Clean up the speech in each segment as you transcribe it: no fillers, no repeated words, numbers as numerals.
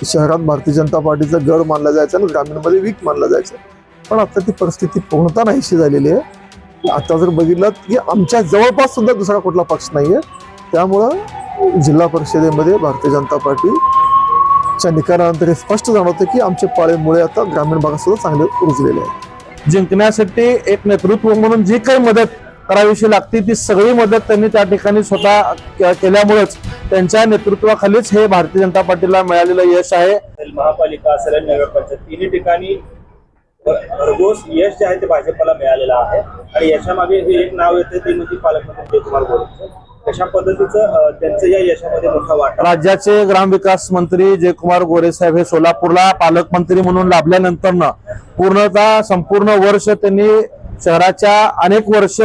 शहरात भारतीय जनता पार्टीचा गड मानला जायचा आणि ग्रामीणमध्ये वीक मानला जायचं. पण आता ती परिस्थिती पूर्णतः नाहीशी झालेली आहे. आता जर बघितलं की आमच्या जवळपास सुद्धा दुसरा कुठला पक्ष नाहीये. त्यामुळं जिल्हा परिषदेमध्ये भारतीय जनता पार्टीच्या निकालानंतर हे स्पष्ट जाणवतं की आमचे पाळेमुळे आता ग्रामीण भागात सुद्धा चांगले रुजलेले आहेत. जिंकण्यासाठी एक नेतृत्व म्हणून जी काही मदत करावीशी लागते ती सगळी मदत त्यांनी त्या ठिकाणी स्वतः केल्यामुळेच त्यांच्या नेतृत्वाखालीच हे भारतीय जनता पार्टीला मिळालेलं यश आहे. महापालिका असेल आणि नगरपंचायत तिन्ही ठिकाणी भरघोस यश जे आहे ते भाजपला मिळालेलं आहे. आणि याच्यामागे हे एक नाव येते ते म्हणजे पालकमंत्री जयकुमार गोरे. कशा पद्धतीचं त्यांचं या यशामध्ये मोठा वाटा. राज्याचे ग्रामविकास मंत्री जयकुमार गोरे साहेब हे सोलापूरला पालकमंत्री म्हणून लाभल्यानंतर पूर्णतः संपूर्ण वर्ष त्यांनी शहराच्या अनेक वर्ष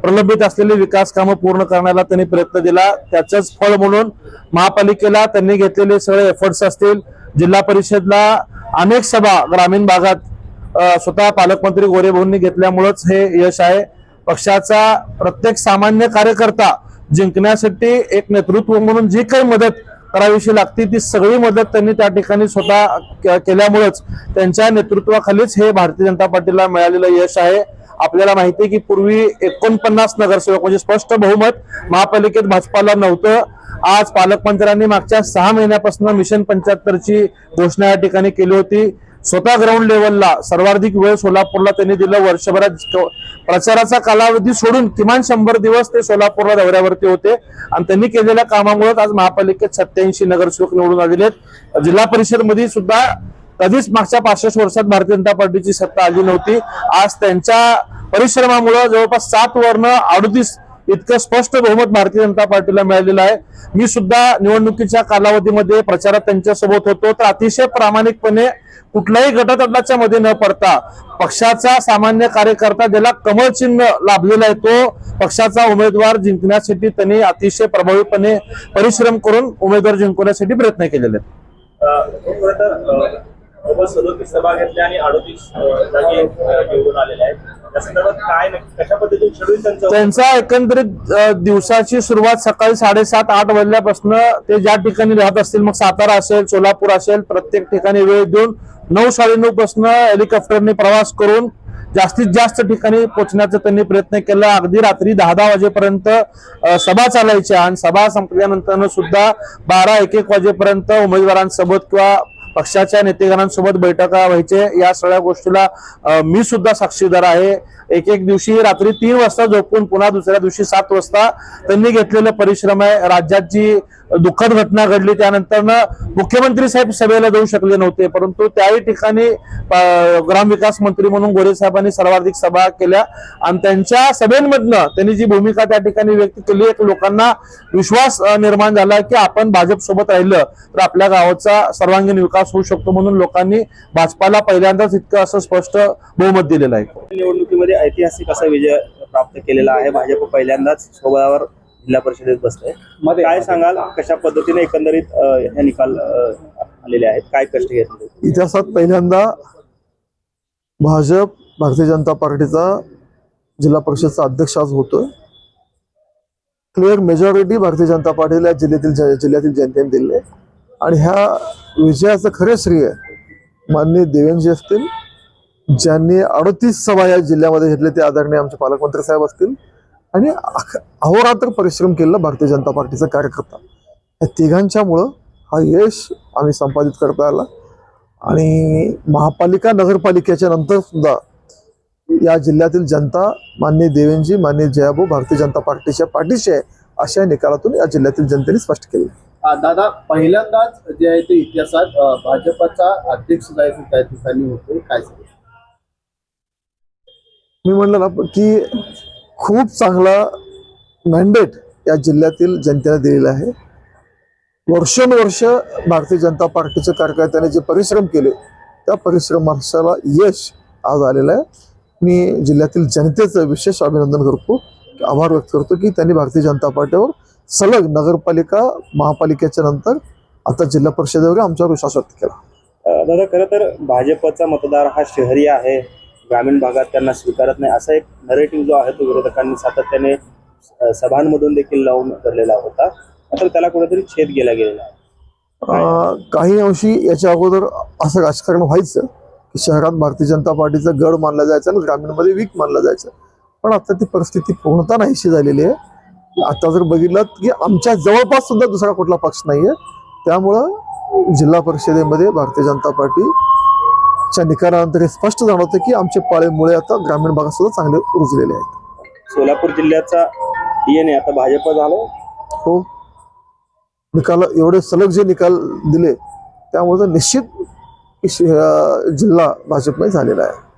प्रलंबित असलेली विकास कामं पूर्ण करण्याला त्यांनी प्रयत्न दिला. त्याचंच फळ म्हणून महापालिकेला त्यांनी घेतलेले सगळे एफर्ट्स असतील, जिल्हा परिषदला अनेक सभा ग्रामीण भागात स्वतः पालकमंत्री गोरे भाऊंनी घेतल्यामुळेच हे यश आहे. पक्षाचा प्रत्येक सामान्य कार्यकर्ता जिंकण्यासाठी एक नेतृत्व म्हणून जी काही मदत करावीशी लागते ती सगळी मदत त्यांनी त्या ठिकाणी स्वतः केल्यामुळेच त्यांच्या नेतृत्वाखालीच हे भारतीय जनता पार्टीला मिळालेलं यश आहे. आपल्याला माहिती आहे की पूर्वी 49 नगरसेवक म्हणजे स्पष्ट बहुमत महापालिकेत भाजपाला नव्हतं. आज पालकमंत्र्यांनी मागच्या 6 महिन्यापासून मिशन 75ची घोषणा या ठिकाणी केली होती. स्वतः ग्राउंड लेवलला सर्वाधिक वेळ सोलापूरला त्यांनी दिलं. वर्षभरात प्रचाराचा कालावधी सोडून किमान 100 दिवस ते सोलापूरला दौऱ्यावरती होते आणि त्यांनी केलेल्या कामामुळे आज महापालिकेत 87 नगरसेवक निवडून आलेले आहेत. जिल्हा परिषद मध्ये सुद्धा कधीच मागच्या 65 वर्षात भारतीय जनता पार्टीची सत्ता आली नव्हती. आज त्यांच्या परिश्रमामुळे जवळपास 7 वर्ण 38 इतकं स्पष्ट बहुमत भारतीय जनता पार्टीला मिळालेलं आहे. मी सुद्धा निवडणुकीच्या कालावधीमध्ये प्रचारात त्यांच्यासोबत होतो तर अतिशय प्रामाणिकपणे कुठल्याही गटतटाच्या मध्ये न पडता पक्षाचा सामान्य कार्यकर्ता ज्याला कमळ चिन्ह लाभलेला आहे तो पक्षाचा उमेदवार जिंकण्यासाठी त्यांनी अतिशय प्रभावीपणे परिश्रम करून उमेदवार जिंकवण्यासाठी प्रयत्न केलेले आहेत. 37 सभा घेतल्या आणि 38 जागी निवडून आलेल्या आहेत. त्या संदर्भात काय कशा पद्धतीने शेड्यूल त्यांचा एकंदरीत दिवसाची सुरुवात सकाळी 7:30-8 वाजल्यापासून ते ज्या ठिकाणी राहत असतील मग सातारा असेल सोलापूर असेल प्रत्येक ठिकाणी वेळ देऊन 9-9:30 पासून हेलिकॉप्टरने प्रवास करून जास्तीत जास्त ठिकाणी पोहोचण्याचा त्यांनी प्रयत्न केला. अगदी रात्री 10-10 वाजेपर्यंत सभा चालायच्या आणि सभा संपल्यानंतर सुद्धा 12-1 वाजेपर्यंत उमेदवारांसोबत किंवा पक्षाच्या नेतेगणांसोबत बैठका व्हायचे. या सगळ्या गोष्टीला मी सुद्धा साक्षीदार आहे. एक दिवशी रात्री 3 वाजता झोपून पुन्हा दुसऱ्या दिवशी 7 वाजता त्यांनी घेतलेलं परिश्रम आहे. राज्यात जी दुःखद घटना घडली त्यानंतर मुख्यमंत्री साहेब सभेला जाऊ शकले नव्हते परंतु त्याही ठिकाणी ग्रामविकास मंत्री म्हणून गोरे साहेबांनी सर्वाधिक सभा केल्या आणि त्यांच्या सभेमधनं त्यांनी जी भूमिका त्या ठिकाणी व्यक्त केली एक लोकांना विश्वास निर्माण झाला की आपण भाजप सोबत राहिलं तर आपल्या गावाचा सर्वांगीण विकास होऊ शकतो म्हणून लोकांनी भाजपाला पहिल्यांदाच इतकं असं स्पष्ट बहुमत दिलेलं आहे. निवडणुकीमध्ये ऐतिहासिक असा विजय प्राप्त केलेला आहे. भाजप पहिल्यांदाच सोबतावर जिल्हा परिषदेत बसले. काय सांगाल कशा पद्धतीने एकंदरीत हे निकाल आलेले आहेत, काय कष्ट घेतले? इतिहासात पहिल्यांदा भाजप भारतीय जनता पार्टीचा जिल्हा परिषदचा अध्यक्ष आज होतोय. क्लिअर मेजॉरिटी भारतीय जनता पार्टीला जिल्ह्यातील जनतेने दिले आणि ह्या विजयाचं खरे श्रेय माननीय देवेंद्रजी असतील ज्यांनी 38 सभा या जिल्ह्यामध्ये घेतले ते आदरणीय आमचे पालकमंत्री साहेब असतील आणि अहोरात्र परिश्रम केलेला भारतीय जनता पार्टीचा कार्यकर्ता या तिघांच्यामुळं हा यश आम्ही संपादित करता आला. आणि महापालिका नगरपालिकेच्या नंतर सुद्धा या जिल्ह्यातील जनता माननीय देवेंद्रजी माननीय जयाभाऊ भारतीय जनता पार्टीच्या पाठीशी आहे अशा निकालातून या जिल्ह्यातील जनतेने स्पष्ट केले. दादा पहिल्यांदाच जे आहे ते इतिहासात भाजपचा अध्यक्ष जायचं त्या ठिकाणी होते, काय सांगू? मी म्हणलं ना की खूप चांगला मॅन्डेट या जिल्ह्यातील जनतेने दिलेला आहे. वर्षानुवर्ष भारतीय जनता पार्टीच्या कार्यकर्त्यांनी जे परिश्रम केले त्या परिश्रमाला यश आज आलेलं आहे. मी जिल्ह्यातील जनतेचं विशेष अभिनंदन करतो, आभार व्यक्त करतो की त्यांनी भारतीय जनता पार्टीवर सलग नगरपालिका महापालिकेच्या नंतर आता जिल्हा परिषदेवर आमच्यावर विश्वास व्यक्त केला. दादा खरं तर भाजपचा मतदार हा शहरी आहे, ग्रामीण भागात त्यांना स्वीकारत नाही असा एक नरेटिव्ह जो आहे तो विरोधकांनी सातत्याने सभांमधून देखील लावून धरलेला होता. मात्र त्याला कुठेतरी छेद गेला गेलेला आहे. काही अंशी याच्या अगोदर असं राजकारण व्हायचं की शहरात भारतीय जनता पार्टीचा गड मानला जायचा आणि ग्रामीणमध्ये वीक मानला जायचं, पण आता ती परिस्थिती पूर्णतः नाहीशी झालेली आहे. आता जर बघितलं की आमच्या जवळपास सुद्धा दुसरा कुठला पक्ष नाहीये, त्यामुळं जिल्हा परिषदेमध्ये भारतीय जनता पार्टीच्या निकालानंतर हे स्पष्ट जाणवतं की आमचे पाळेमुळे आता ग्रामीण भागात सुद्धा चांगले रुजलेले आहेत. सोलापूर जिल्ह्याचा DNA आता भाजप झालं. हो, निकाल एवढे सलग जे निकाल दिले त्यामुळे तर निश्चित जिल्हा भाजपमध्ये झालेला आहे.